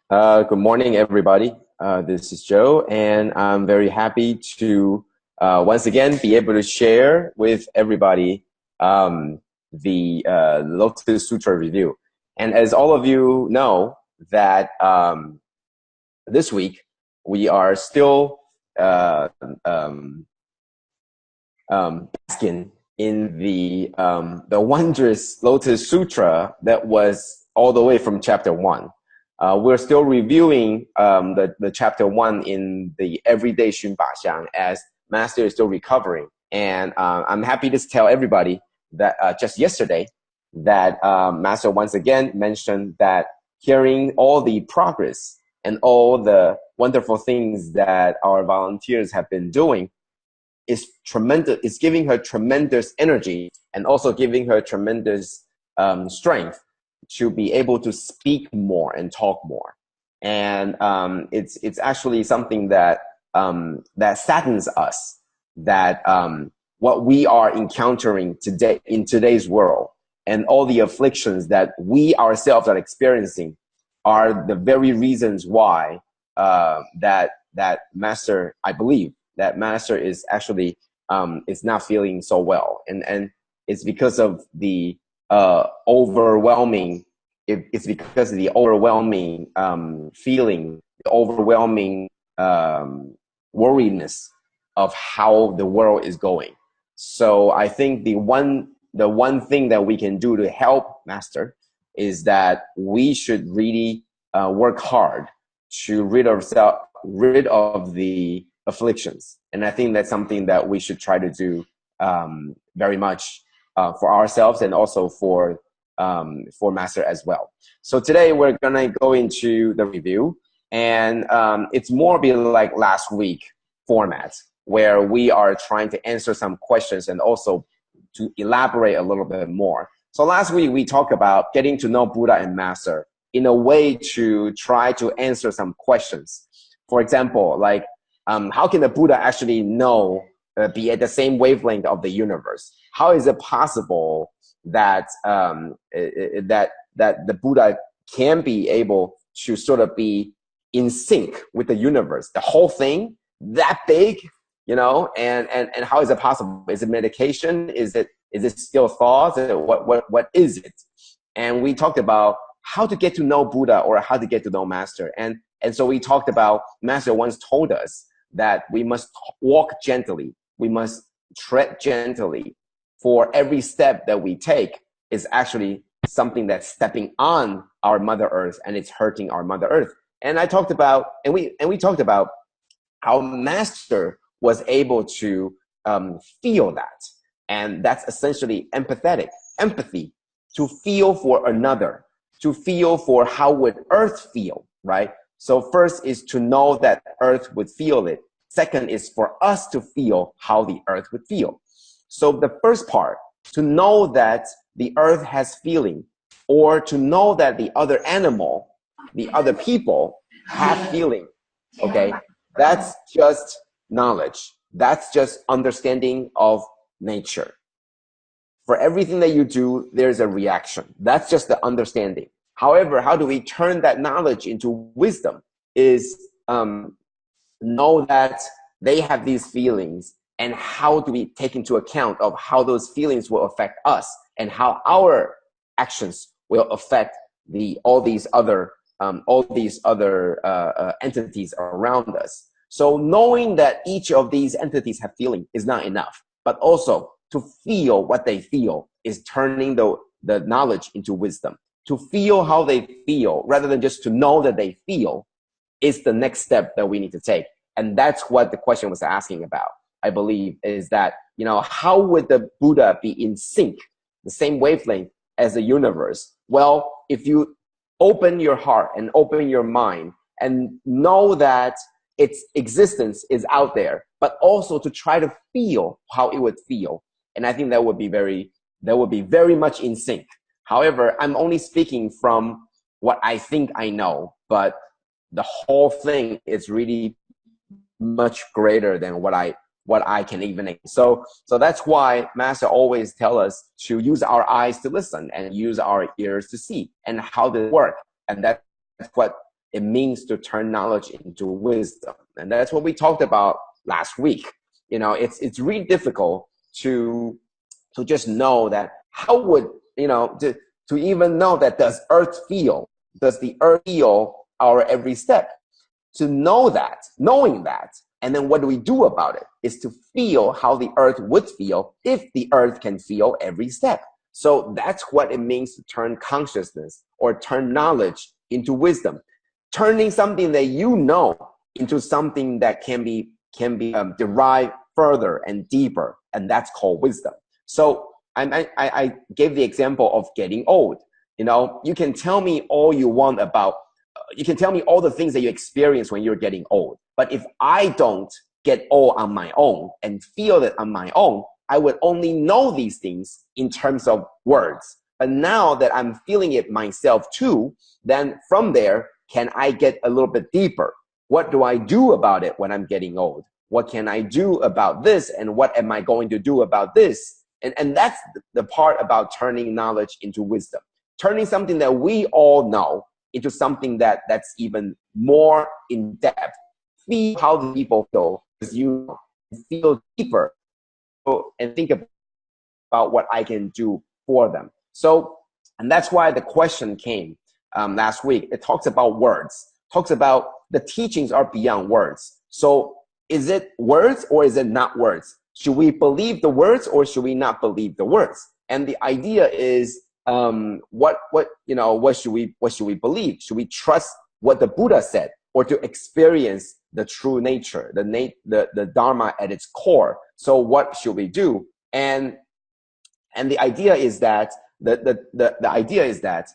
Good morning, everybody. This is Joe, and I'm very happy to once again be able to share with everybody the Lotus Sutra review. And as all of you know, that this week we are still basking in the Wondrous Lotus Sutra that was all the way from chapter 1. We're still reviewing the chapter 1 in the everyday Xun Ba Xiang as Master is still recovering. And I'm happy to tell everybody that just yesterday that Master once again mentioned that hearing all the progress and all the wonderful things that our volunteers have been doing is tremendous. It's giving her tremendous energy and also giving her tremendous strength to be able to speak more and talk more. And it's actually something that that saddens us, that what we are encountering today in today's world and all the afflictions that we ourselves are experiencing are the very reasons why that Master, I believe, that Master is actually is not feeling so well, and it's because of the overwhelming. It's because of the overwhelming feeling, the overwhelming worriedness of how the world is going. So I think the one thing that we can do to help Master is that we should really work hard to rid of the afflictions. And I think that's something that we should try to do very much for ourselves and also for Master as well. So today we're gonna go into the review, and it's more be like last week format, where we are trying to answer some questions and also to elaborate a little bit more. So last week we talked about getting to know Buddha and Master in a way to try to answer some questions. For example, like how can the Buddha actually know, be at the same wavelength of the universe? How is it possible that that the Buddha can be able to sort of be in sync with the universe, the whole thing that big, you know? And how is it possible? Is it medication? Is it still thoughts? What is it? And we talked about how to get to know Buddha or how to get to know Master. And so we talked about, Master once told us that we must walk gently. We must tread gently. For every step that we take is actually something that's stepping on our Mother Earth, and it's hurting our Mother Earth. And I talked about, and we talked about how Master was able to feel that. And that's essentially empathy, to feel for another, to feel for how would Earth feel, right? So first is to know that Earth would feel it. Second is for us to feel how the Earth would feel. So the first part, to know that the Earth has feeling, or to know that the other animal, the other people have feeling, okay? That's just knowledge. That's just understanding of nature. For everything that you do, there's a reaction. That's just the understanding. However, how do we turn that knowledge into wisdom is know that they have these feelings, and how do we take into account of how those feelings will affect us and how our actions will affect all these other entities around us. So knowing that each of these entities have feeling is not enough, but also to feel what they feel is turning the knowledge into wisdom. To feel how they feel rather than just to know that they feel is the next step that we need to take. And that's what the question was asking about, I believe, is that, you know, how would the Buddha be in sync, the same wavelength as the universe? Well, if you open your heart and open your mind and know that its existence is out there, but also to try to feel how it would feel. And I think that would be very much in sync. However, I'm only speaking from what I think I know, but the whole thing is really much greater than what I can even. So that's why Master always tell us to use our eyes to listen and use our ears to see, and how to work. And that's what it means to turn knowledge into wisdom. And that's what we talked about last week. You know, it's really difficult to just know that how would, you know, to even know that does the earth feel our every step? To know that, knowing that, and then what do we do about it is to feel how the earth would feel if the earth can feel every step. So that's what it means to turn consciousness or turn knowledge into wisdom. Turning something that you know into something that can be derived further and deeper, and that's called wisdom. So I gave the example of getting old. You know, you can tell me all you want about, you can tell me all the things that you experience when you're getting old. But if I don't get old on my own and feel it on my own, I would only know these things in terms of words. But now that I'm feeling it myself too, then from there, can I get a little bit deeper? What do I do about it when I'm getting old? What can I do about this? And what am I going to do about this? And that's the part about turning knowledge into wisdom. Turning something that we all know into something that's even more in depth. Feel how the people feel, as you feel deeper, and think about what I can do for them. So, and that's why the question came last week. It talks about words, talks about the teachings are beyond words. So is it words or is it not words? Should we believe the words or should we not believe the words? And the idea is, what should we believe? Should we trust what the Buddha said, or to experience the true nature, the Dharma at its core? So what should we do? And the idea is that the idea is that,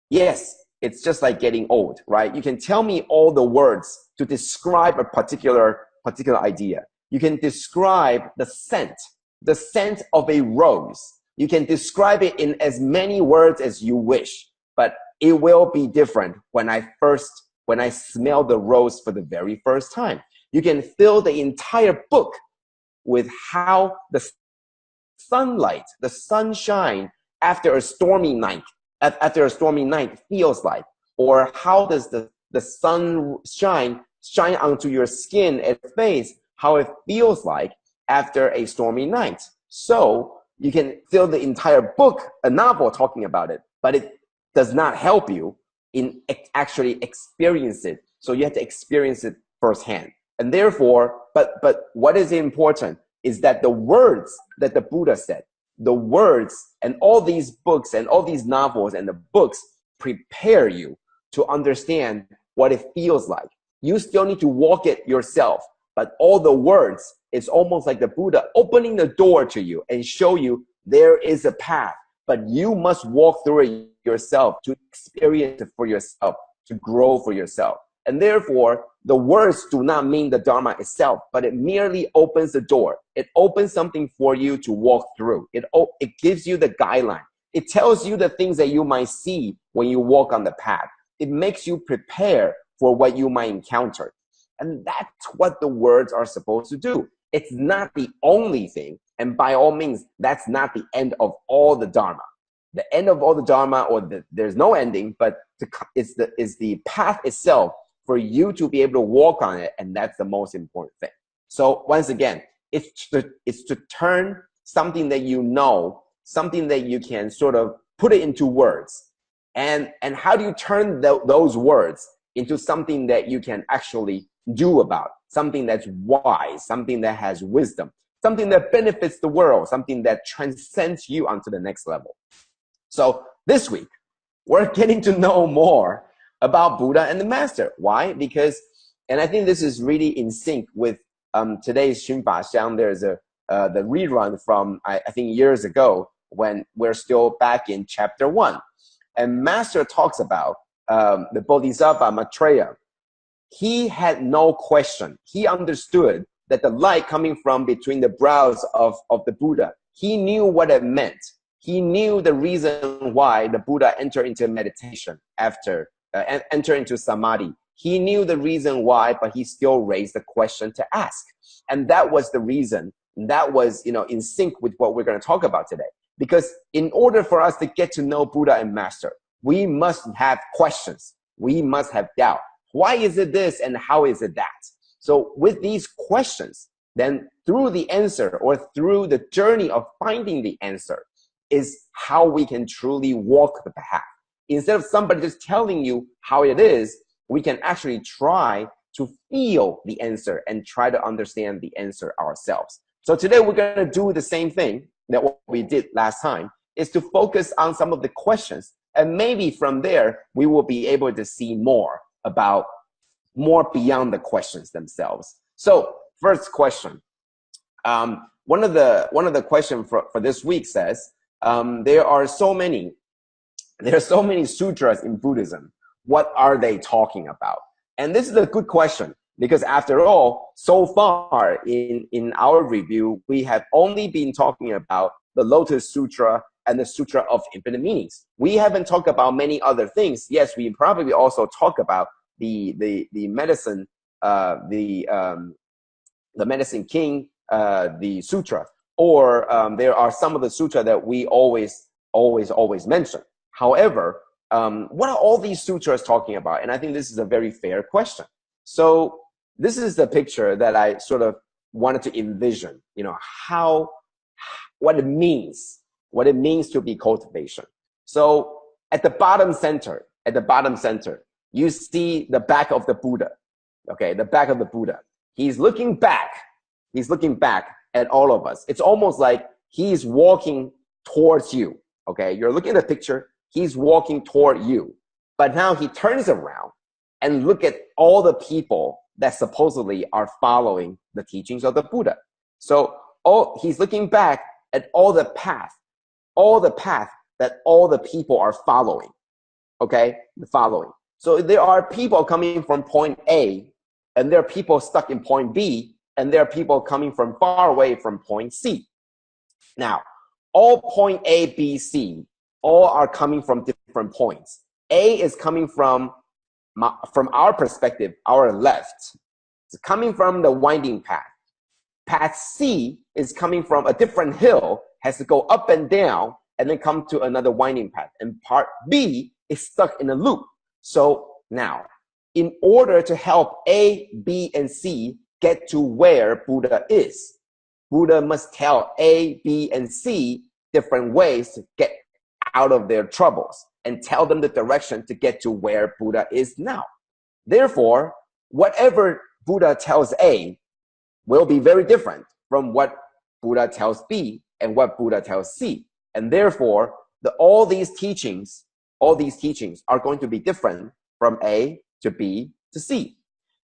yes, it's just like getting old, right? You can tell me all the words to describe a particular idea. You can describe the scent of a rose. You can describe it in as many words as you wish, but it will be different when I smell the rose for the very first time. You can fill the entire book with how the sunlight, the sunshine after a stormy night feels like, or how does the sun shine onto your skin and face, how it feels like after a stormy night. So you can fill the entire book, a novel, talking about it, but it does not help you in actually experience it. So you have to experience it firsthand. And therefore, but what is important is that the words that the Buddha said, the words and all these books and all these novels and the books prepare you to understand what it feels like. You still need to walk it yourself, but all the words, it's almost like the Buddha opening the door to you and show you there is a path, but you must walk through it yourself to experience it for yourself, to grow for yourself. And therefore, the words do not mean the Dharma itself, but it merely opens the door. It opens something for you to walk through. It gives you the guideline. It tells you the things that you might see when you walk on the path. It makes you prepare for what you might encounter. And that's what the words are supposed to do. It's not the only thing. And by all means, that's not the end of all the Dharma. The end of all the Dharma, there's no ending, but it's the path itself for you to be able to walk on it. And that's the most important thing. So once again, it's to turn something that you know, something that you can sort of put it into words. And how do you turn those words into something that you can actually do about, something that's wise, something that has wisdom, something that benefits the world, something that transcends you onto the next level. So this week, we're getting to know more about Buddha and the Master. Why? Because, and I think this is really in sync with today's Xun Fa Xiang. There's the rerun from, I think, years ago when we're still back in chapter 1. And Master talks about the Bodhisattva Maitreya. He had no question. He understood that the light coming from between the brows of the Buddha, he knew what it meant. He knew the reason why the Buddha entered into meditation after, enter into samadhi. He knew the reason why, but he still raised the question to ask. And that was the reason. That was, in sync with what we're going to talk about today. Because in order for us to get to know Buddha and Master, we must have questions. We must have doubt. Why is it this and how is it that? So with these questions, then through the answer or through the journey of finding the answer is how we can truly walk the path. Instead of somebody just telling you how it is, we can actually try to feel the answer and try to understand the answer ourselves. So today we're going to do the same thing that what we did last time, is to focus on some of the questions. And maybe from there, we will be able to see more about more beyond the questions themselves. So first question. One of the questions for this week says, there are so many sutras in Buddhism. What are they talking about? And this is a good question, because after all, so far in our review, we have only been talking about the Lotus Sutra and the Sutra of Infinite Meanings. We haven't talked about many other things. Yes, we probably also talk about the medicine, the medicine king, the sutra, or there are some of the sutra that we always mention. However, what are all these sutras talking about? And I think this is a very fair question. So this is the picture that I sort of wanted to envision, you know, what it means to be cultivation. So at the bottom center, you see the back of the Buddha. Okay, the back of the Buddha. He's looking back at all of us. It's almost like he's walking towards you. Okay, you're looking at the picture, he's walking toward you. But now he turns around and look at all the people that supposedly are following the teachings of the Buddha. So he's looking back at all the path that all the people are following. Okay, the following. So there are people coming from point A, and there are people stuck in point B, and there are people coming from far away from point C. Now, all point A, B, C, all are coming from different points. A is coming from our perspective, our left. It's coming from the winding path. Path C is coming from a different hill, has to go up and down, and then come to another winding path. And part B is stuck in a loop. So now, in order to help A, B, and C get to where Buddha is, Buddha must tell A, B, and C different ways to get out of their troubles and tell them the direction to get to where Buddha is now. Therefore, whatever Buddha tells A will be very different from what Buddha tells B and what Buddha tells C. And therefore, all these teachings are going to be different from A to B to C.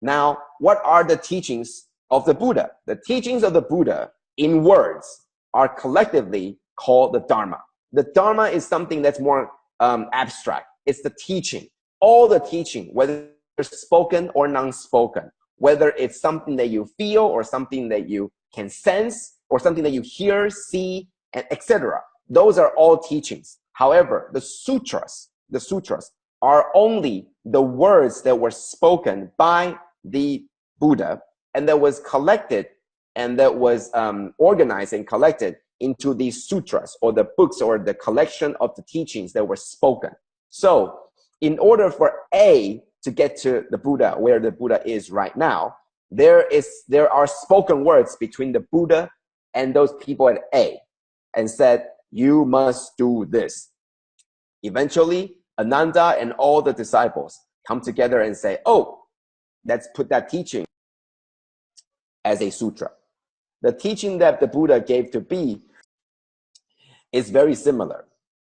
Now, what are the teachings of the Buddha? The teachings of the Buddha in words are collectively called the Dharma. The Dharma is something that's more abstract. It's the teaching. All the teaching, whether spoken or non-spoken, whether it's something that you feel or something that you can sense or something that you hear, see, and etc. Those are all teachings. However, the sutras are only the words that were spoken by the Buddha and that was collected and that was organized and collected into these sutras, or the books, or the collection of the teachings that were spoken. So in order for A to get to the Buddha, where the Buddha is right now, there are spoken words between the Buddha and those people at A, and said, you must do this. Eventually, Ananda and all the disciples come together and say, oh, let's put that teaching as a sutra. The teaching that the Buddha gave to B is very similar,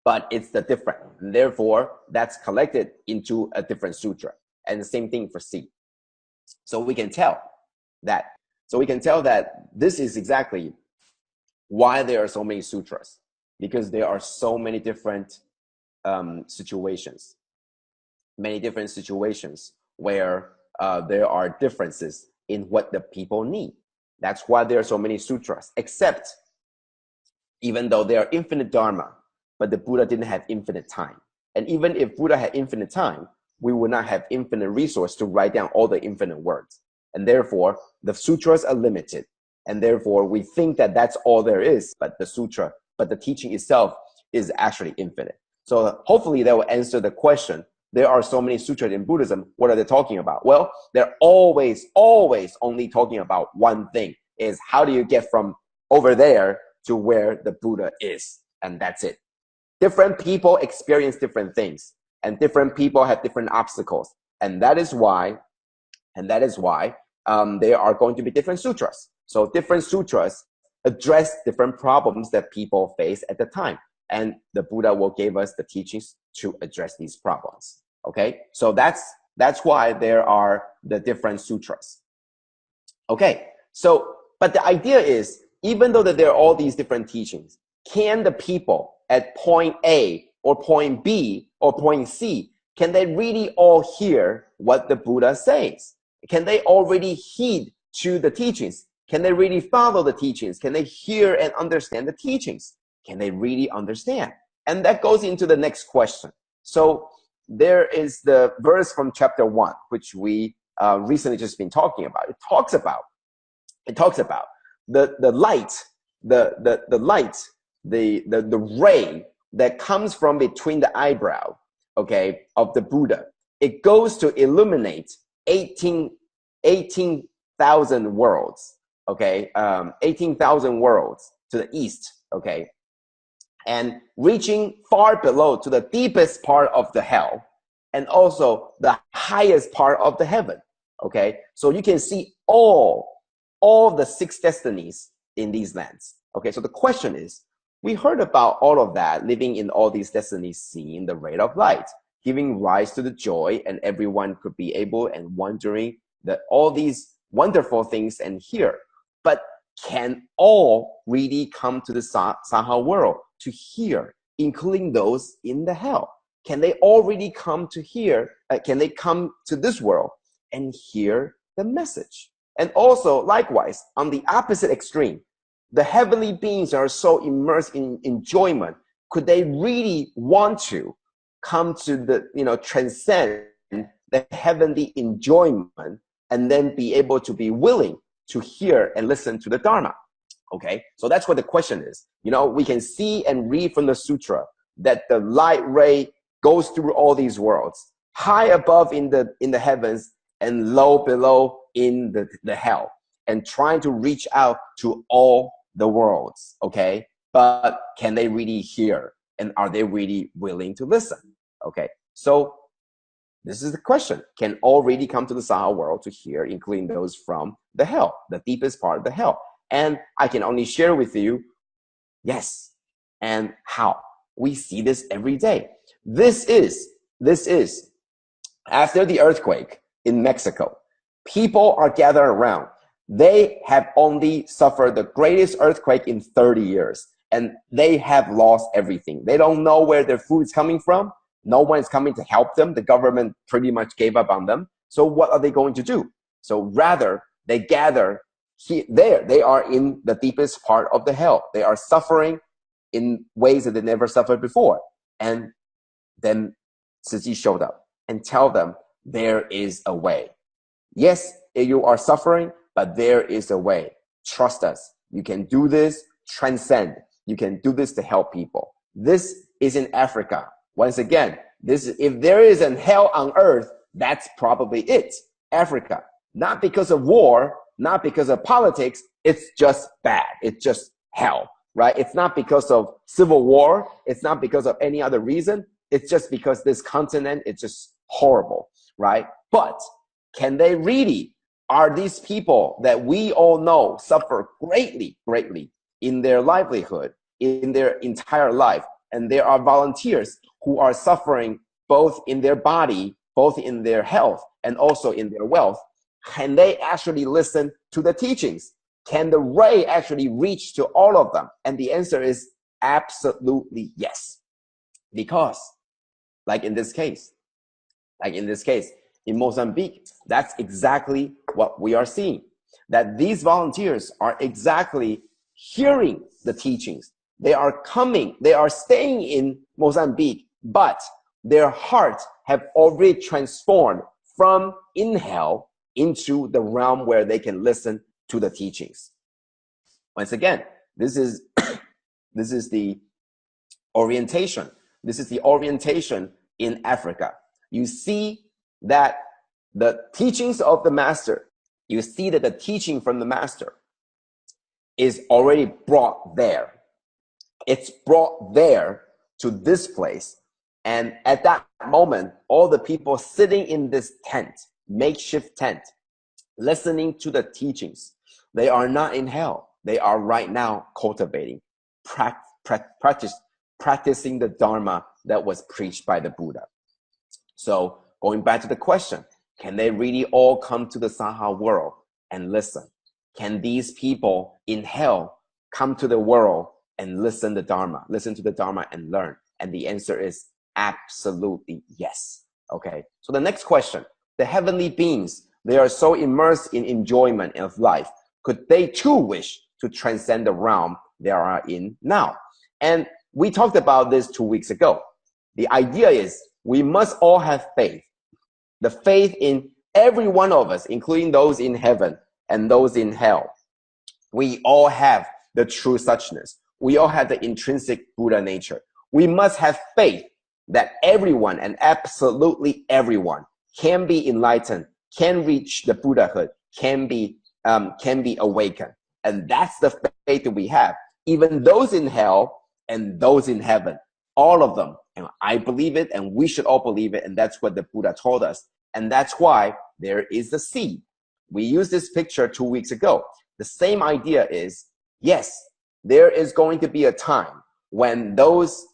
but it's the different. And therefore, that's collected into a different sutra. And the same thing for C. So we can tell that this is exactly why there are so many sutras, because there are so many different situations where there are differences in what the people need. That's why there are so many sutras, except even though there are infinite dharma, but the Buddha didn't have infinite time. And even if Buddha had infinite time, we would not have infinite resource to write down all the infinite words. And therefore, the sutras are limited. And therefore, we think that that's all there is, but the teaching itself is actually infinite. So hopefully that will answer the question there are so many sutras in Buddhism. What are they talking about? Well, they're always only talking about one thing, is how do you get from over there to where the Buddha is? And that's it. Different people experience different things, and different people have different obstacles. And that is why there are going to be different sutras. So different sutras address different problems that people face at the time. And the Buddha will give us the teachings to address these problems. Okay, so that's why there are the different sutras. Okay, so, but the idea is, even though that there are all these different teachings, can the people at point A or point B or point C, can they really all hear what the Buddha says? Can they already heed to the teachings? Can they really follow the teachings? Can they hear and understand the teachings? Can they really understand? And that goes into the next question. So there is the verse from chapter 1, which we recently just been talking about. It talks about the light, the ray that comes from between the eyebrow, okay, of the Buddha. It goes to illuminate 18,000 worlds, okay, 18,000 worlds to the east, okay, and reaching far below to the deepest part of the hell, and also the highest part of the heaven, okay? So you can see all the 6 destinies in these lands, okay? So the question is, we heard about all of that, living in all these destinies, seeing the ray of light, giving rise to the joy, and everyone could be able and wondering that all these wonderful things and hear. But can all really come to the Saha world to hear, including those in the hell? Can they already come to hear? Can they come to this world and hear the message? And also, likewise, on the opposite extreme, the heavenly beings are so immersed in enjoyment. Could they really want to come to the, transcend the heavenly enjoyment and then be able to be willing to hear and listen to the Dharma? Okay, so that's what the question is. We can see and read from the sutra that the light ray goes through all these worlds, high above in the heavens and low below in the hell, and trying to reach out to all the worlds, okay? But can they really hear? And are they really willing to listen? Okay, so this is the question. Can all really come to the Saha world to hear, including those from the hell, the deepest part of the hell? And I can only share with you, yes. And how? We see this every day. This is after the earthquake in Mexico. People are gathered around. They have only suffered the greatest earthquake in 30 years. And they have lost everything. They don't know where their food is coming from. No one is coming to help them. The government pretty much gave up on them. So what are they going to do? So rather, they gather there. They are in the deepest part of the hell. They are suffering in ways that they never suffered before. And then Tzu Chi showed up and tell them there is a way. Yes, you are suffering, but there is a way. Trust us. You can do this, transcend. You can do this to help people. This is in Africa. Once again, if there is a hell on earth, that's probably it. Africa. Not because of war, not because of politics. It's just bad. It's just hell, right? It's not because of civil war. It's not because of any other reason. It's just because this continent is just horrible, right? But can they really, are these people that we all know suffer greatly in their livelihood, in their entire life? And there are volunteers who are suffering both in their body, both in their health, and also in their wealth. Can they actually listen to the teachings? Can the ray actually reach to all of them? And the answer is absolutely yes. Because, like in this case, in Mozambique, that's exactly what we are seeing. That these volunteers are exactly hearing the teachings. They are coming, they are staying in Mozambique, but their hearts have already transformed from in hell into the realm where they can listen to the teachings. Once again, this is the orientation. This is the orientation in Africa. you see that the teachings of the master, you see that the teaching from the master is already brought there. It's brought there to this place. And at that moment, all the people sitting in this tent, makeshift tent, listening to the teachings, they are not in hell. They are right now cultivating, practicing the Dharma that was preached by the Buddha. So going back to the question, can they really all come to the Saha world and listen? Can these people in hell come to the world and listen to the Dharma and learn? And the answer is absolutely yes. Okay, so the next question, the heavenly beings, they are so immersed in enjoyment of life. Could they too wish to transcend the realm they are in now? And we talked about this 2 weeks ago. The idea is we must all have faith. The faith in every one of us, including those in heaven and those in hell. We all have the true suchness. We all have the intrinsic Buddha nature. We must have faith that everyone, and absolutely everyone, can be enlightened, can reach the Buddhahood, can be awakened. And that's the faith that we have. Even those in hell and those in heaven, all of them. And I believe it, and we should all believe it. And that's what the Buddha told us. And that's why there is the seed. We used this picture 2 weeks ago. The same idea is, yes, there is going to be a time when those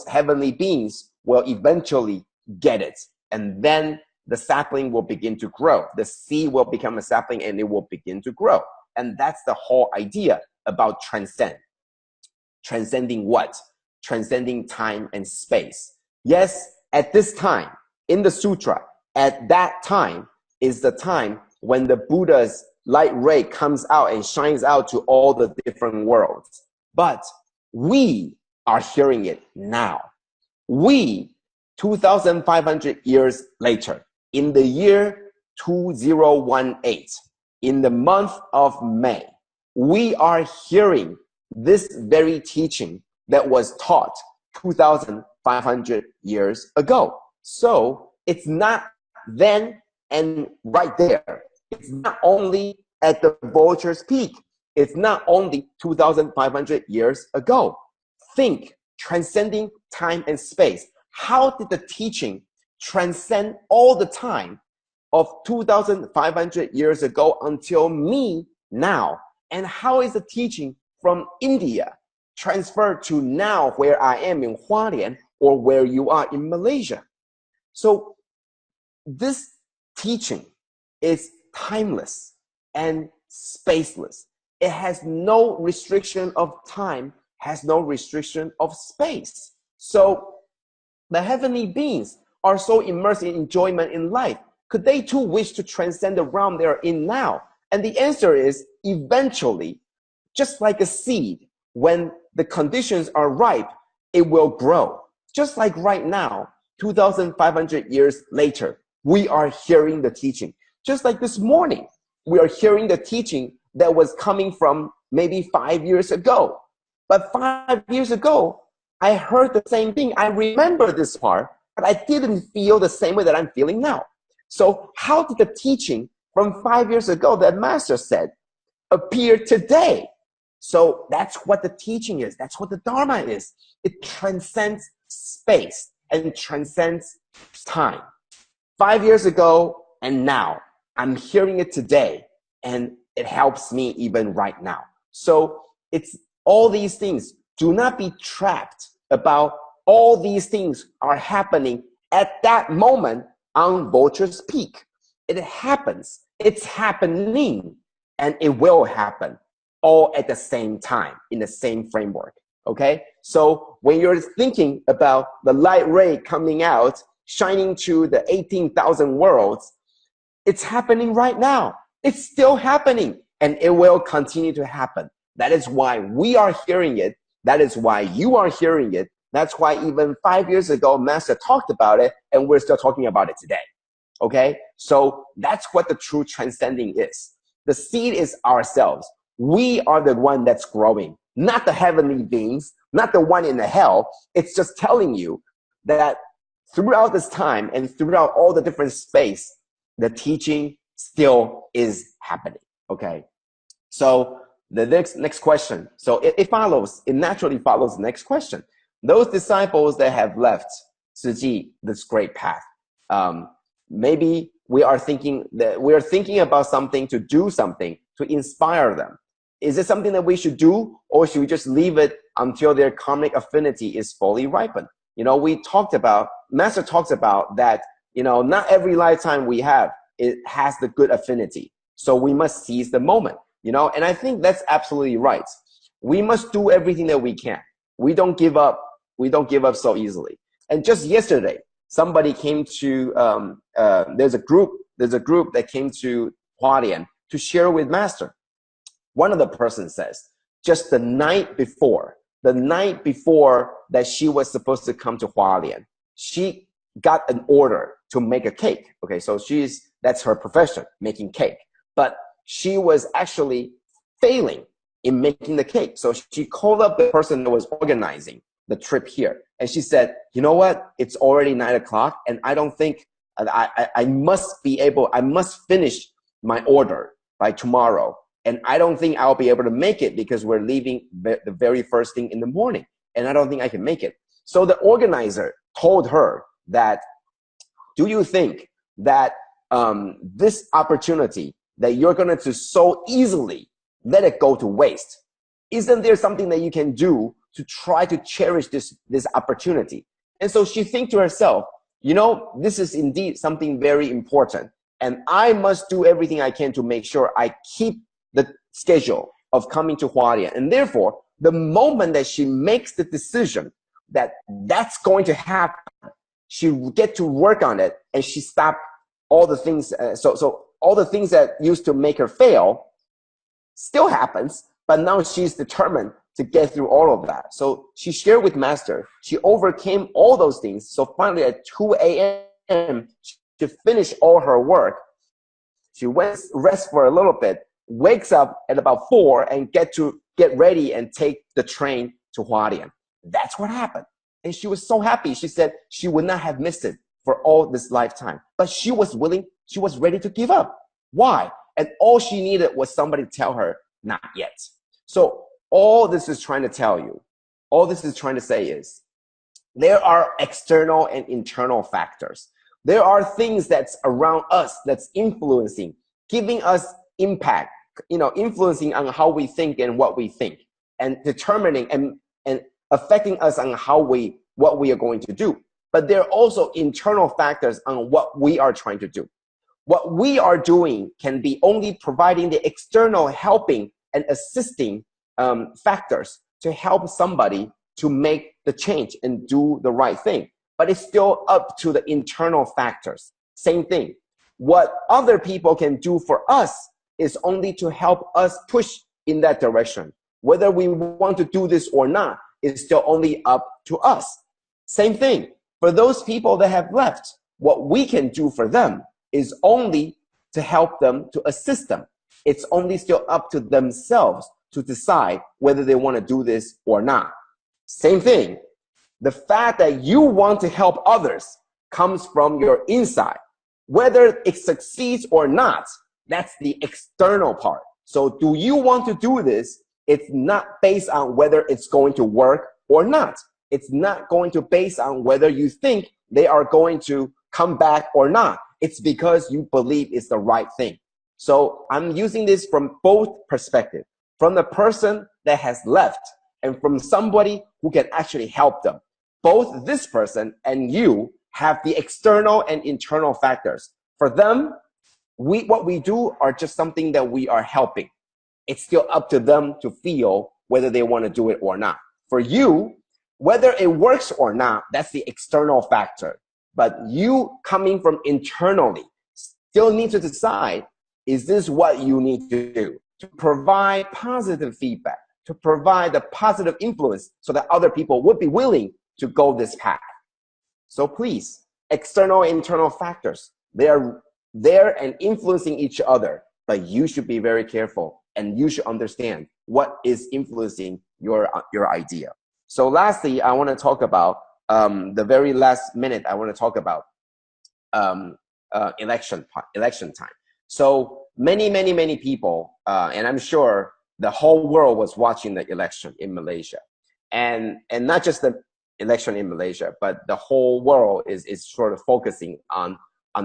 heavenly beings will eventually get it. And then the sapling will begin to grow. The seed will become a sapling and it will begin to grow. And that's the whole idea about transcend. Transcending what? Transcending time and space. Yes, at this time, in the sutra, at that time is the time when the Buddha's light ray comes out and shines out to all the different worlds. But we are hearing it now. We, 2,500 years later, in the year 2018, in the month of May, we are hearing this very teaching that was taught 2,500 years ago. So it's not then and right there. It's not only at the vulture's peak. It's not only 2,500 years ago. Think, transcending time and space. How did the teaching transcend all the time of 2,500 years ago until me now? And how is the teaching from India transferred to now where I am in Hualien or where you are in Malaysia? So this teaching is timeless and spaceless. It has no restriction of time, has no restriction of space. So the heavenly beings are so immersed in enjoyment in life. Could they too wish to transcend the realm they're in now? And the answer is eventually, just like a seed, when the conditions are ripe, it will grow. Just like right now, 2,500 years later, we are hearing the teaching. Just like this morning, we are hearing the teaching that was coming from maybe 5 years ago. But 5 years ago, I heard the same thing. I remember this part, but I didn't feel the same way that I'm feeling now. So how did the teaching from 5 years ago that Master said appear today? So that's what the teaching is. That's what the Dharma is. It transcends space and transcends time. 5 years ago and now, I'm hearing it today, and it helps me even right now. So it's all these things. Do not be trapped about all these things are happening at that moment on vulture's peak. It happens. It's happening, and it will happen all at the same time in the same framework. Okay? So when you're thinking about the light ray coming out, shining to the 18,000 worlds, it's happening right now. It's still happening, and it will continue to happen. That is why we are hearing it. That is why you are hearing it. That's why even 5 years ago, Master talked about it, and we're still talking about it today. Okay? So that's what the true transcending is. The seed is ourselves. We are the one that's growing, not the heavenly beings, not the one in the hell. It's just telling you that throughout this time and throughout all the different space, the teaching still is happening. Okay. So the next question. So it naturally follows the next question. Those disciples that have left Tzu Chi, this great path, maybe we are thinking about something, to do something to inspire them. Is it something that we should do, or should we just leave it until their karmic affinity is fully ripened? Master talks about that, not every lifetime we have, it has the good affinity. So we must seize the moment, and I think that's absolutely right. We must do everything that we can. We don't give up. We don't give up so easily. And just yesterday, somebody came to, there's a group that came to Hualien to share with Master. One of the persons says, just the night before that she was supposed to come to Hualien, she got an order to make a cake. Okay, so that's her profession, making cake. But she was actually failing in making the cake. So she called up the person that was organizing the trip here. And she said, you know what? It's already 9 o'clock, and I don't think I must finish my order by tomorrow. And I don't think I'll be able to make it because we're leaving the very first thing in the morning. And I don't think I can make it. So the organizer told her that, do you think that this opportunity that you're going to so easily let it go to waste? Isn't there something that you can do to try to cherish this opportunity? And so she thinks to herself, this is indeed something very important. And I must do everything I can to make sure I keep the schedule of coming to Hualien. And therefore, the moment that she makes the decision that that's going to happen, she will get to work on it, and she stopped all the things. So all the things that used to make her fail still happens, but now she's determined to get through all of that. So she shared with Master. She overcame all those things. So finally at 2 a.m., she finished all her work. She went rest for a little bit, wakes up at about 4 and get ready and take the train to Hualien. That's what happened. And she was so happy. She said she would not have missed it for all this lifetime. But she was ready to give up. Why? And all she needed was somebody to tell her, not yet. So all this is trying to tell you, all this is trying to say is, there are external and internal factors. There are things that's around us that's influencing, giving us impact, influencing on how we think and what we think, and determining and affecting us on what we are going to do. But there are also internal factors on what we are trying to do. What we are doing can be only providing the external helping and assisting factors to help somebody to make the change and do the right thing. But it's still up to the internal factors. Same thing. What other people can do for us is only to help us push in that direction. Whether we want to do this or not is still only up to us. Same thing. For those people that have left, what we can do for them is only to help them, to assist them. It's only still up to themselves to decide whether they want to do this or not. Same thing. The fact that you want to help others comes from your inside. Whether it succeeds or not, that's the external part. So do you want to do this? It's not based on whether it's going to work or not. It's not going to base on whether you think they are going to come back or not. It's because you believe it's the right thing. So I'm using this from both perspectives, from the person that has left and from somebody who can actually help them. Both this person and you have the external and internal factors. For them, what we do are just something that we are helping. It's still up to them to feel whether they want to do it or not. For you, whether it works or not, that's the external factor. But you coming from internally still need to decide, is this what you need to do? To provide positive feedback, to provide the positive influence so that other people would be willing to go this path. So please, external and internal factors, they are there and influencing each other, but you should be very careful and you should understand what is influencing your idea. So lastly, I want to talk about the very last minute, I want to talk about election time. So many people, and I'm sure the whole world was watching the election in Malaysia, and not just the election in Malaysia, but the whole world is sort of focusing on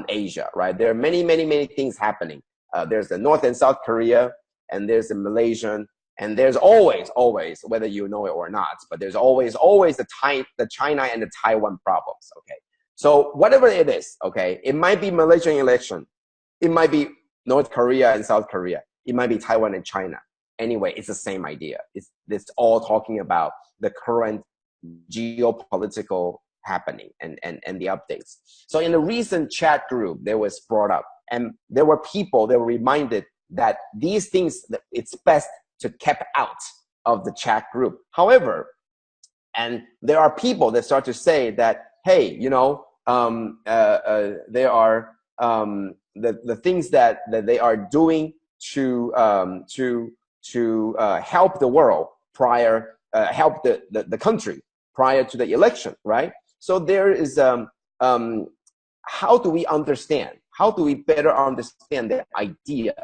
Asia, right? There are many things happening. There's the North and South Korea, and there's the Malaysian, and there's always, whether you know it or not, but there's always the China and the Taiwan problems. Okay, so whatever it is, okay, it might be Malaysian election, it might be North Korea and South Korea, it might be Taiwan and China. Anyway, it's the same idea. It's all talking about the current geopolitical happening and the updates. So in the recent chat group, there was brought up, and there were people that were reminded that these things, it's best to keep out of the chat group. However, and there are people that start to say that, hey, you know, there are the things that they are doing to help the world prior, help the country prior to the election, right? So there is, how do we understand? How do we better understand the idea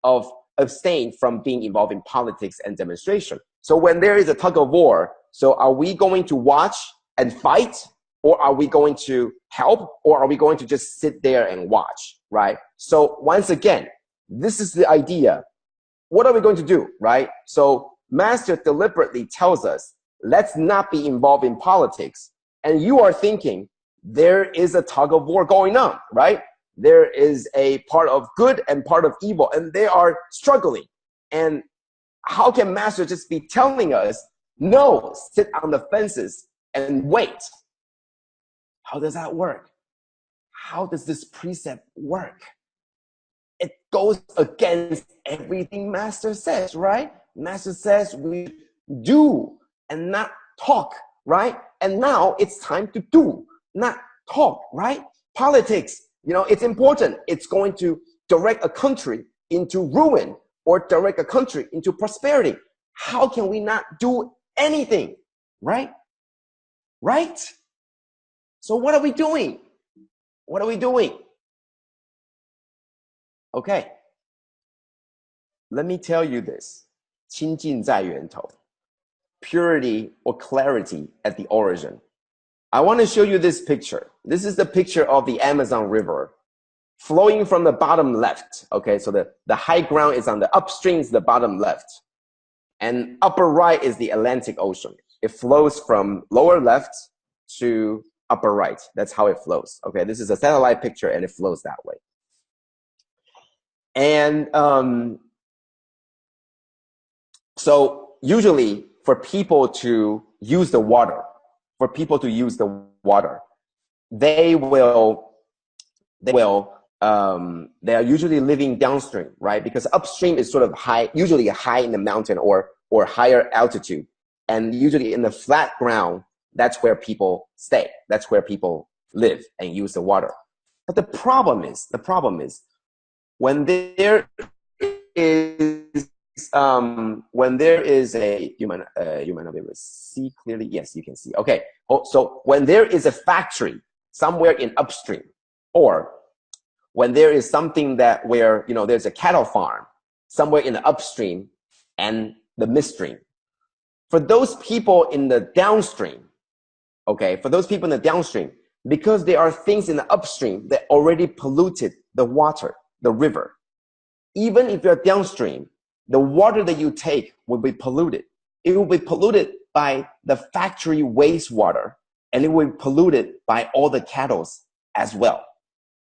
of abstain from being involved in politics and demonstration? So when there is a tug of war, so are we going to watch and fight, or are we going to help, or are we going to just sit there and watch, right? So once again, this is the idea. What are we going to do, right? So Master deliberately tells us, let's not be involved in politics. And you are thinking, there is a tug of war going on, right? There is a part of good and part of evil, and they are struggling. And how can Master just be telling us, no, sit on the fences and wait? How does that work? How does this precept work? It goes against everything Master says, right? Master says we do and not talk, right? And now it's time to do, not talk, right? Politics, you know, it's important. It's going to direct a country into ruin or direct a country into prosperity. How can we not do anything, right? Right? So what are we doing? What are we doing? Okay. Let me tell you this. 清净在源头. Purity or clarity at the origin. I want to show you this picture. This is the picture of the Amazon River flowing from the bottom left. Okay, so the high ground is on the upstream, is the bottom left. And upper right is the Atlantic Ocean. It flows from lower left to upper right. That's how it flows. Okay, this is a satellite picture and it flows that way. And so usually for people to use the water, they are usually living downstream, right? Because upstream is sort of high, usually high in the mountain or higher altitude. And usually in the flat ground, that's where people stay. That's where people live and use the water. But the problem is when there is a, you might not be able to see clearly. Yes, you can see. Okay. So when there is a factory somewhere in upstream, or when there is something where, you know, there's a cattle farm somewhere in the upstream and the midstream, for those people in the downstream, okay, because there are things in the upstream that already polluted the water, the river. Even if you're downstream, the water that you take will be polluted. It will be polluted by the factory wastewater, and it will be polluted by all the cattle as well.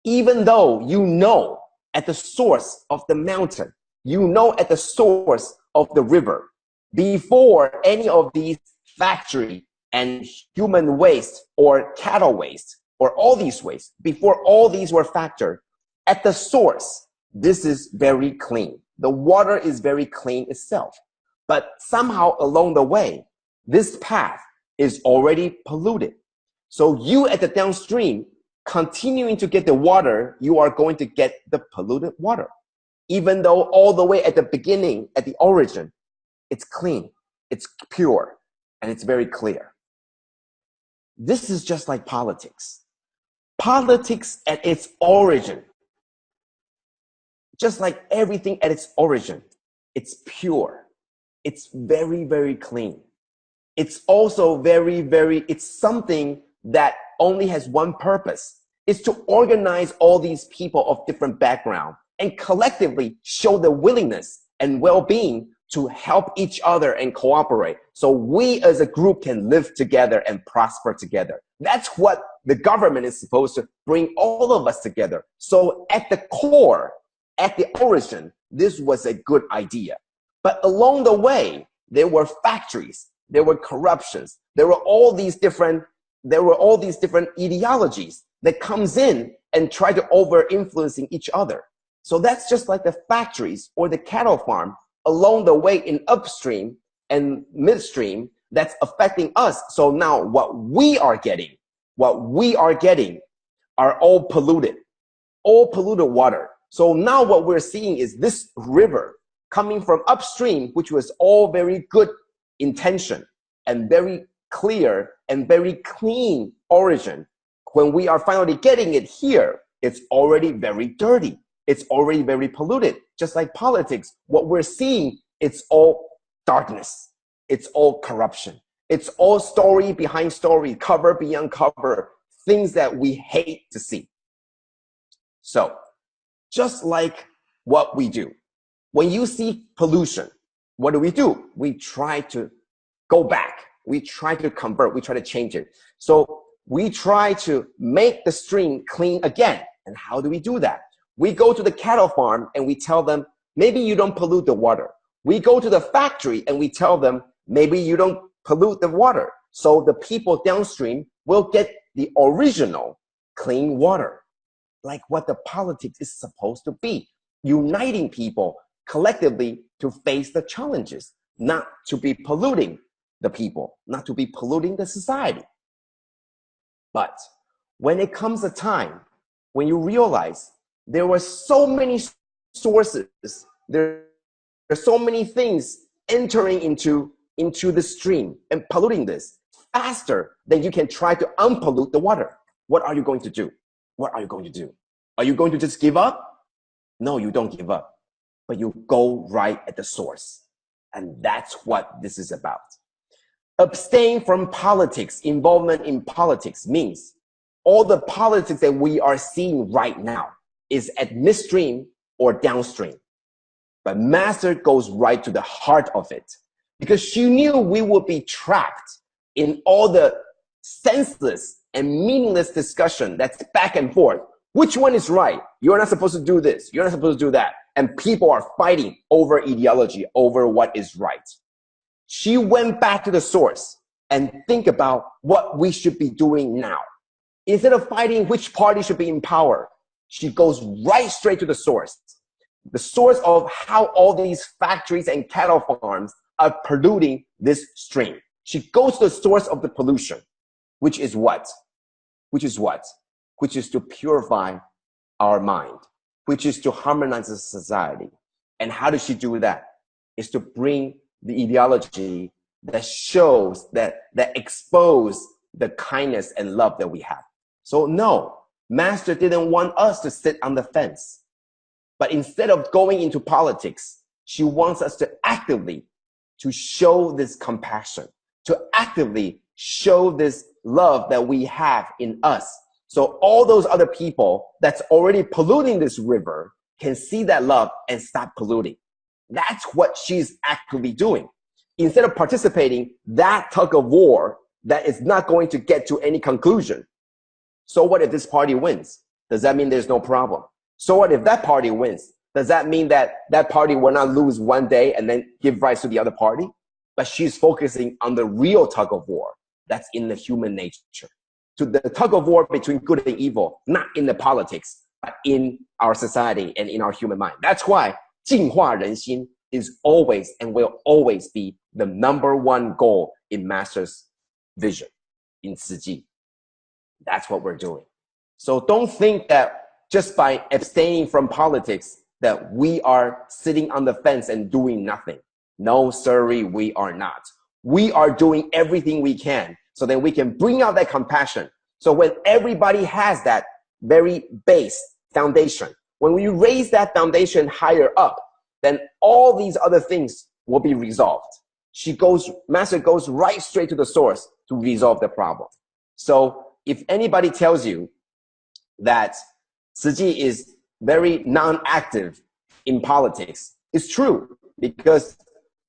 Even though you know at the source of the mountain, you know at the source of the river, before any of these factory and human waste or cattle waste or all these waste, before all these were factored, at the source, this is very clean. The water is very clean itself. But somehow along the way, this path is already polluted. So you at the downstream, continuing to get the water, you are going to get the polluted water. Even though all the way at the beginning, at the origin, it's clean, it's pure, and it's very clear. this is just like politics. Politics at its origin, just like everything at its origin, it's pure. It's very, very clean. It's also it's something that only has one purpose. It's to organize all these people of different background and collectively show the willingness and well-being to help each other and cooperate. So we as a group can live together and prosper together. That's what the government is supposed to bring all of us together. So at the core, at the origin, this was a good idea. But along the way, there were factories, there were corruptions, there were all these different ideologies that comes in and try to over-influencing each other. So that's just like the factories or the cattle farm along the way in upstream and midstream that's affecting us. So now what we are getting are all polluted water. So now what we're seeing is this river coming from upstream, which was all very good intention and very clear and very clean origin. When we are finally getting it here, it's already very dirty. It's already very polluted. Just like politics, what we're seeing, it's all darkness. It's all corruption. It's all story behind story, cover beyond cover, things that we hate to see. So, just like what we do, when you see pollution, what do? We try to go back. We try to convert. We try to change it. So we try to make the stream clean again. And how do we do that? We go to the cattle farm and we tell them, maybe you don't pollute the water. We go to the factory and we tell them, maybe you don't pollute the water. So the people downstream will get the original clean water, like what the politics is supposed to be, uniting people collectively to face the challenges, not to be polluting the people, not to be polluting the society. But when it comes a time when you realize there were so many sources, there are so many things entering into the stream and polluting this faster than you can try to unpollute the water. What are you going to do? What are you going to do? Are you going to just give up? No, you don't give up, but you go right at the source. And that's what this is about. Abstain from politics. Involvement in politics means all the politics that we are seeing right now is at midstream or downstream. But Master goes right to the heart of it because she knew we would be trapped in all the senseless and meaningless discussion that's back and forth. Which one is right? You're not supposed to do this. You're not supposed to do that. And people are fighting over ideology, over what is right. She went back to the source and think about what we should be doing now. Instead of fighting which party should be in power, she goes right straight to the source of how all these factories and cattle farms are polluting this stream. She goes to the source of the pollution, which is what? Which is to purify our mind, which is to harmonize the society. And how does she do that? Is to bring the ideology that shows, that expose the kindness and love that we have. So no, Master didn't want us to sit on the fence. But instead of going into politics, she wants us to actively to show this compassion, to actively show this love that we have in us. So all those other people that's already polluting this river can see that love and stop polluting. That's what she's actively doing. Instead of participating that tug of war that is not going to get to any conclusion. So what if this party wins? Does that mean there's no problem? So what if that party wins? Does that mean that that party will not lose one day and then give rise to the other party? But she's focusing on the real tug of war that's in the human nature. To the tug of war between good and evil, not in the politics, but in our society and in our human mind. That's why 净化人心 is always and will always be the number one goal in Master's vision in Tzu Chi. That's what we're doing. So don't think that just by abstaining from politics that we are sitting on the fence and doing nothing. No, sirree, we are not. We are doing everything we can So then we can bring out that compassion. So when everybody has that very base foundation, when we raise that foundation higher up, then all these other things will be resolved. Master goes right straight to the source to resolve the problem. So if anybody tells you that Tzu Chi is very non-active in politics, it's true, because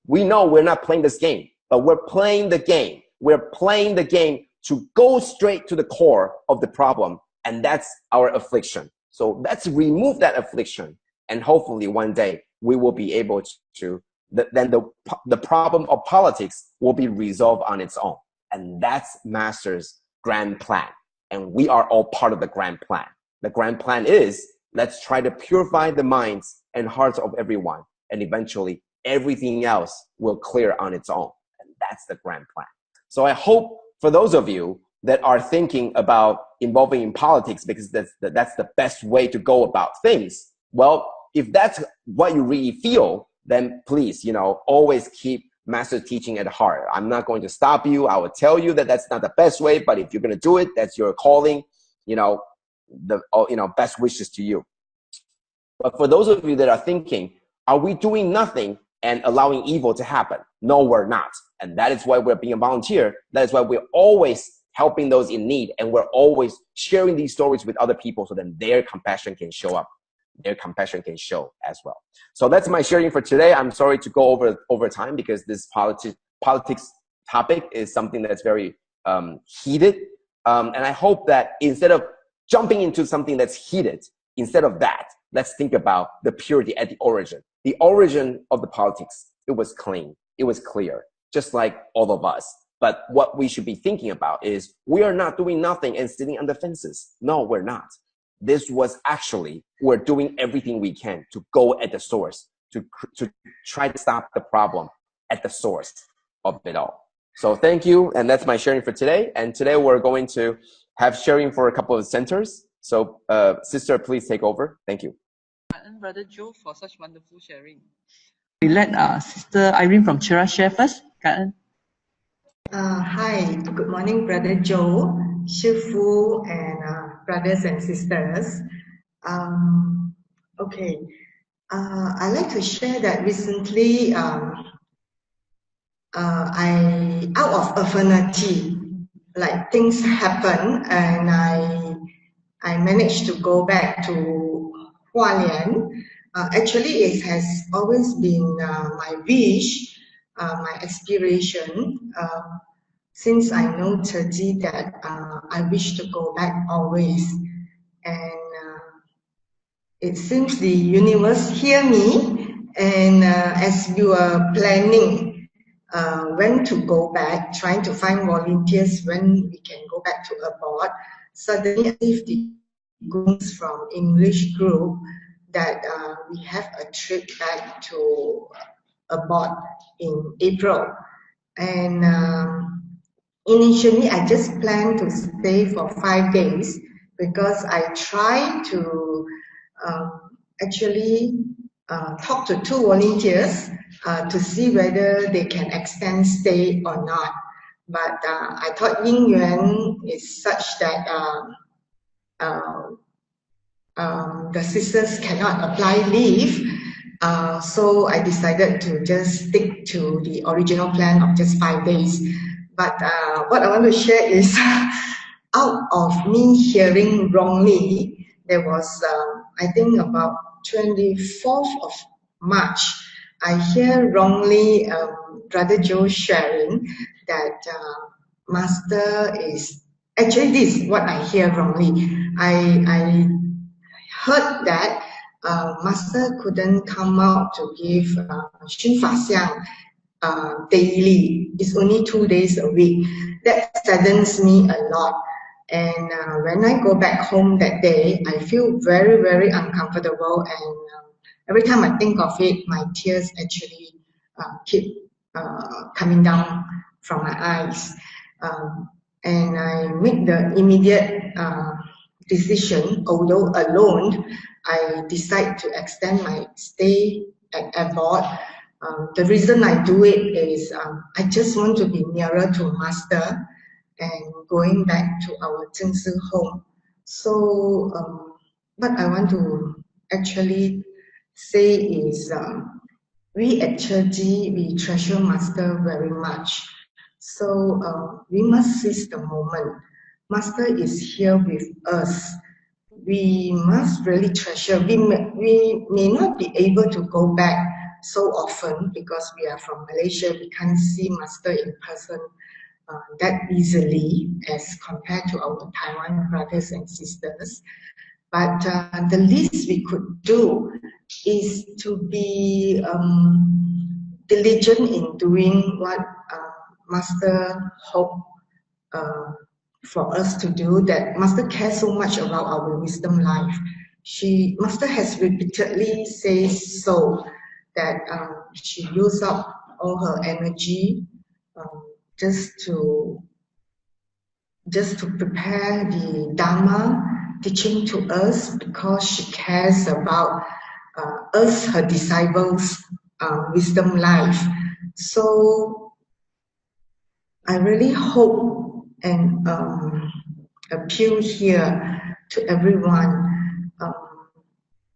we know we're not playing this game, but we're playing the game. We're playing the game to go straight to the core of the problem, and that's our affliction. So let's remove that affliction, and hopefully one day we will be able to, then the problem of politics will be resolved on its own. And that's Master's grand plan. And we are all part of the grand plan. The grand plan is, let's try to purify the minds and hearts of everyone. And eventually everything else will clear on its own. And that's the grand plan. So I hope for those of you that are thinking about involving in politics because that's the best way to go about things, well, if that's what you really feel, then please, always keep Master teaching at heart. I'm not going to stop you. I will tell you that that's not the best way, but if you're going to do it, that's your calling, best wishes to you. But for those of you that are thinking, are we doing nothing and allowing evil to happen? No, we're not. And that is why we're being a volunteer. That is why we're always helping those in need. And we're always sharing these stories with other people so that their compassion can show up. Their compassion can show as well. So that's my sharing for today. I'm sorry to go over time because this politics topic is something that's very heated. And I hope that instead of jumping into something that's heated, instead of that, let's think about the purity at the origin. The origin of the politics, it was clean. It was clear, just like all of us. But what we should be thinking about is we are not doing nothing and sitting on the fences. No, we're not. This was actually, we're doing everything we can to go at the source, to try to stop the problem at the source of it all. So thank you, and that's my sharing for today. And today we're going to have sharing for a couple of centers. So sister, please take over. Thank you. And Brother Joe for such wonderful sharing. We let Sister Irene from Chera share first. Gan En. Hi, good morning, Brother Joe, Shifu, and brothers and sisters. Okay, I'd like to share that recently I, out of affinity, like things happen, and I managed to go back to Hualien. Actually, it has always been my wish, my aspiration. Since I know Tzu Chi that I wish to go back always, and it seems the universe hear me, and as we were planning when to go back, trying to find volunteers when we can go back to abroad, suddenly I received the goons from English group that we have a trip back to abroad in April, and initially, I just planned to stay for 5 days because I tried to actually talk to 2 volunteers to see whether they can extend stay or not. But I thought Jing Yuan is such that the sisters cannot apply leave. So I decided to just stick to the original plan of just 5 days. But what I want to share is, out of me hearing wrongly, there was, I think about 24th of March, I hear wrongly Brother Joe sharing that Master is, actually this is what I hear wrongly. I heard that Master couldn't come out to give Xun Fa Xiang daily. It's only 2 days a week. That saddens me a lot. And when I go back home that day, I feel very, very uncomfortable. And every time I think of it, my tears actually keep coming down from my eyes. And I make the immediate decision, although alone, I decide to extend my stay at abroad. The reason I do it is I just want to be nearer to Master, and going back to our Zhengzi home. So what I want to actually say is we at Tzu Chi, we treasure Master very much. So we must seize the moment. Master is here with us. We must really treasure. We may not be able to go back so often because we are from Malaysia. We can't see Master in person that easily as compared to our Taiwan brothers and sisters. But the least we could do is to be diligent in doing what Master hope for us to do. That Master cares so much about our wisdom life. Master has repeatedly said so that she used up all her energy just to prepare the Dharma teaching to us, because she cares about us, her disciples, wisdom life. So I really hope and appeal here to everyone.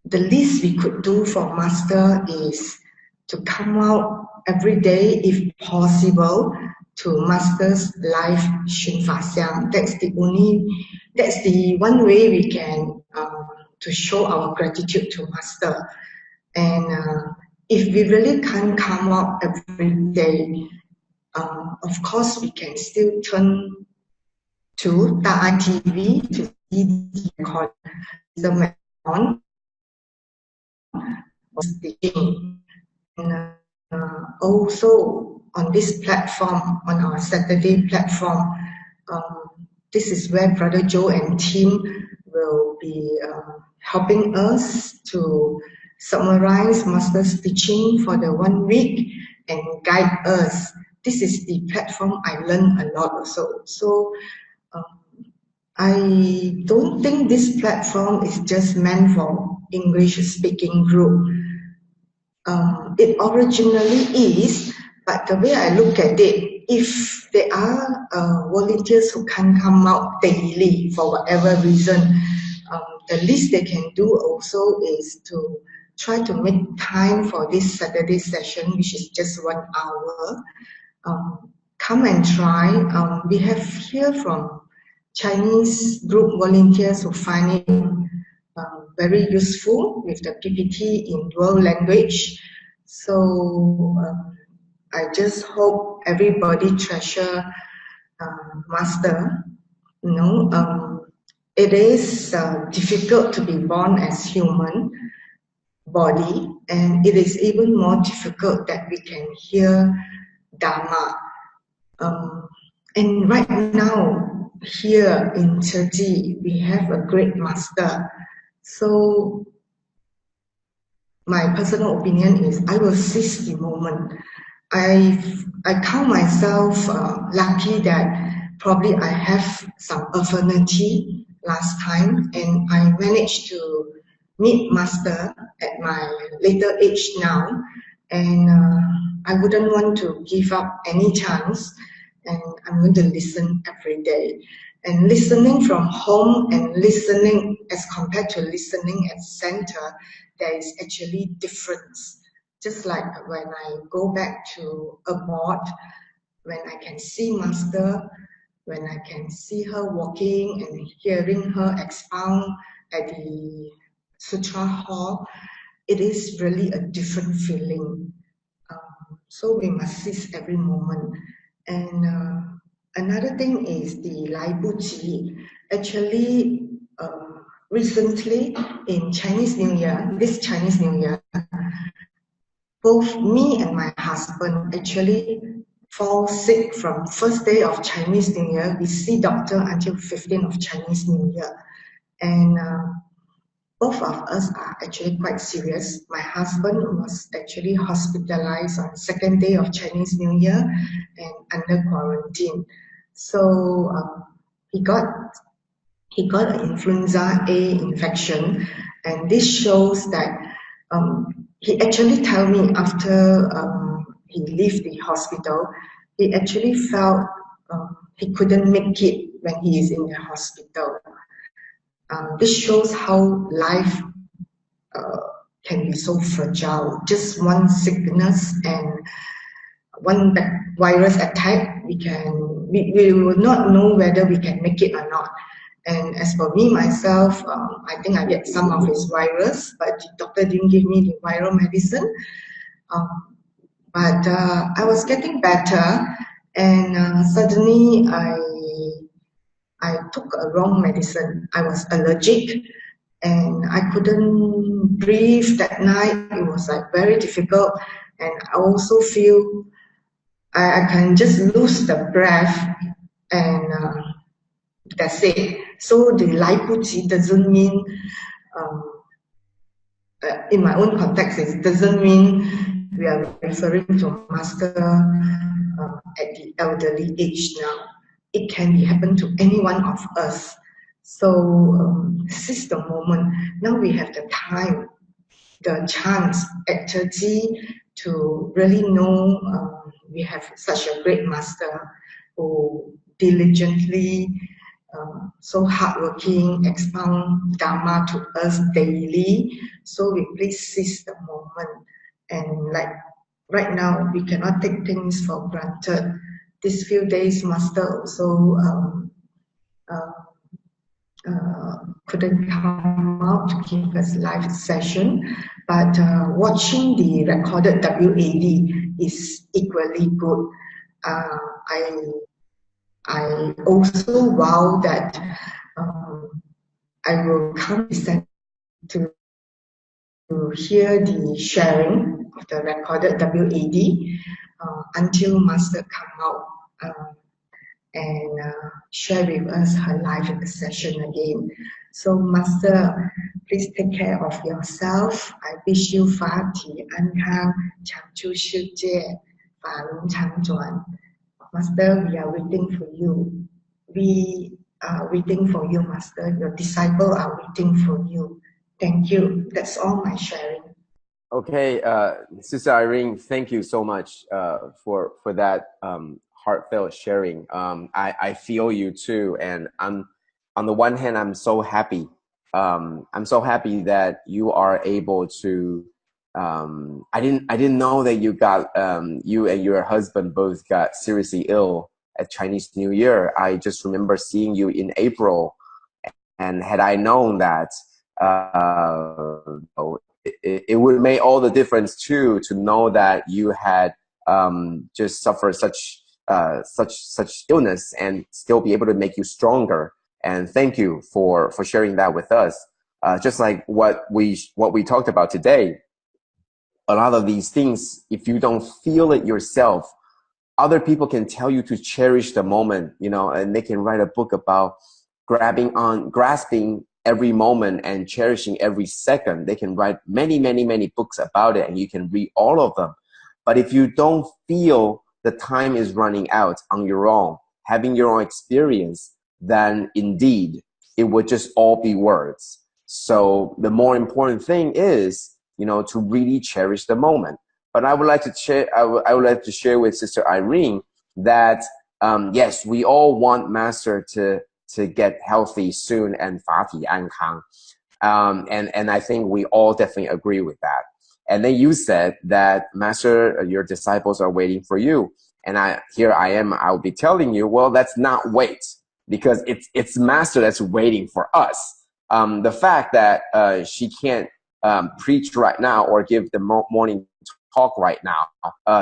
The least we could do for Master is to come out every day, if possible, to Master's live Xun Fa Xiang. That's the one way we can to show our gratitude to Master. And if we really can't come out every day, of course we can still turn to Ta'an TV to see the recording on the Jing. And also on this platform, on our Saturday platform, this is where Brother Gan En team will be helping us to summarize Master's teaching for the 1 week and guide us. This is the platform I learned a lot also. So I don't think this platform is just meant for English-speaking group. It originally is, but the way I look at it, if there are volunteers who can't come out daily for whatever reason, the least they can do also is to try to make time for this Saturday session, which is just 1 hour. Come and try. We have here from Chinese group volunteers who find it very useful with the PPT in dual language. So I just hope everybody treasure Master. You know, it is difficult to be born as human body, and it is even more difficult that we can hear Dharma. And right now, here in Tzu Chi, we have a great Master. So my personal opinion is I will seize the moment. I count myself lucky that probably I have some affinity last time, and I managed to meet Master at my later age now, and I wouldn't want to give up any chance, and I'm going to listen every day. And listening from home and listening as compared to listening at center, there is actually difference. Just like when I go back to a board, when I can see Master, when I can see her walking and hearing her expound at the Sutra Hall, it is really a different feeling. So we must seize every moment. And another thing is the Lai Bu Qi. Actually, recently in Chinese New Year, this Chinese New Year, both me and my husband actually fall sick from first day of Chinese New Year. We see doctor until 15th of Chinese New Year. And both of us are actually quite serious. My husband was actually hospitalized on second day of Chinese New Year and under quarantine. So he got an influenza A infection, and this shows that he actually told me after he left the hospital, he actually felt he couldn't make it when he is in the hospital. This shows how life can be so fragile. Just one sickness and one virus attack, we will not know whether we can make it or not. And as for me myself, I think I get some of his virus, but the doctor didn't give me the viral medicine. But I was getting better, and suddenly I took a wrong medicine. I was allergic, and I couldn't breathe that night. It was like very difficult, and I also feel I can just lose the breath, and that's it. So the 来不及 doesn't mean, in my own context, it doesn't mean we are referring to Master at the elderly age now. It can happen to any one of us. So this is the moment. Now we have the time, the chance at 30 to really know we have such a great master who diligently, so hardworking, expound Dharma to us daily. So we please seize the moment. And like right now, we cannot take things for granted. These few days, Master also couldn't come out to give us live session, but watching the recorded WAD is equally good. I also vow that I will come to hear the sharing of the recorded WAD until Master come out and share with us her live session again. So Master, please take care of yourself. I wish you 法体安康，长住世界，法轮常转。Master, we are waiting for you. We are waiting for you, Master. Your disciples are waiting for you. Thank you. That's all my sharing. Okay, Sister Irene, thank you so much for that heartfelt sharing. I feel you too, and I'm on the one hand I'm so happy. I'm so happy that you are able to. I didn't know that you got you and your husband both got seriously ill at Chinese New Year. I just remember seeing you in April, and had I known that, it would make all the difference too to know that you had just suffered such illness and still be able to make you stronger. And thank you for sharing that with us. Just like what we talked about today. A lot of these things, if you don't feel it yourself, other people can tell you to cherish the moment, you know, and they can write a book about grasping every moment and cherishing every second. They can write many books about it, and you can read all of them. But if you don't feel the time is running out on your own, having your own experience, then indeed it would just all be words. So the more important thing is, you know, to really cherish the moment. But I would like to share. I would like to share with Sister Irene that yes, we all want Master to get healthy soon and 法体安康. And I think we all definitely agree with that. And then you said that Master, your disciples are waiting for you. And here I am. I'll be telling you, well, let's not wait, because it's Master that's waiting for us. The fact that she can't preach right now or give the morning talk right now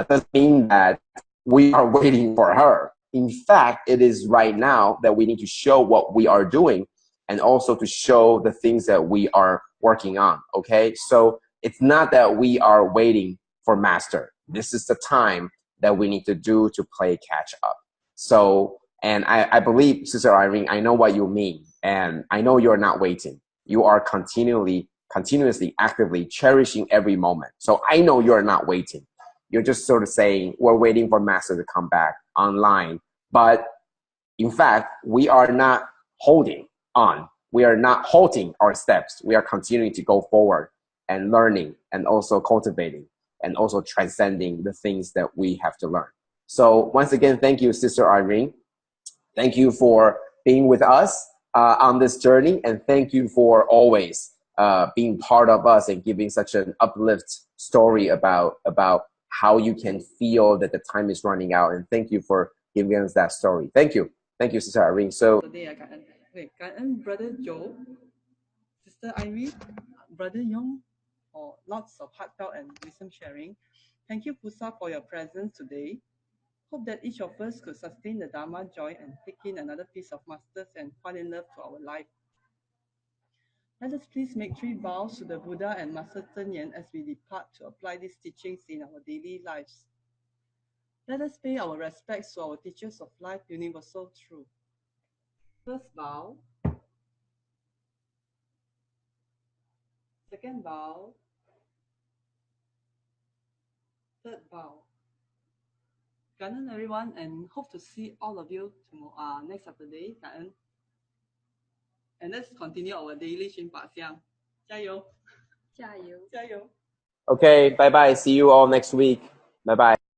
doesn't mean that we are waiting for her. In fact, it is right now that we need to show what we are doing, and also to show the things that we are working on. Okay, so it's not that we are waiting for Master. This is the time that we need to do to play catch up. So, and I believe, Sister Irene, I know what you mean, and I know you're not waiting. You are continuously, actively cherishing every moment. So I know you're not waiting. You're just sort of saying, we're waiting for Master to come back online. But in fact, we are not holding on. We are not halting our steps. We are continuing to go forward and learning, and also cultivating, and also transcending the things that we have to learn. So once again, thank you, Sister Irene. Thank you for being with us on this journey, and thank you for always being part of us and giving such an uplift story about how you can feel that the time is running out. And thank you for giving us that story. Thank you, Sister Irene. So today, Gan En, Brother Joe, Sister Irene, Brother Yong, for lots of heartfelt and wisdom sharing. Thank you, Pusas, for your presence today. Hope that each of us could sustain the Dharma joy and take in another piece of masters and fall in love to our life. Let us please make 3 vows to the Buddha and Master Cheng Yen as we depart to apply these teachings in our daily lives. Let us pay our respects to our teachers of life, universal truth. First vow. Second vow. Third vow. Gan En, everyone, and hope to see all of you tomorrow, next Saturday. Gan En. And let's continue our daily 寻法香。加油！加油！加油！ okay, bye bye. See you all next week. Bye bye.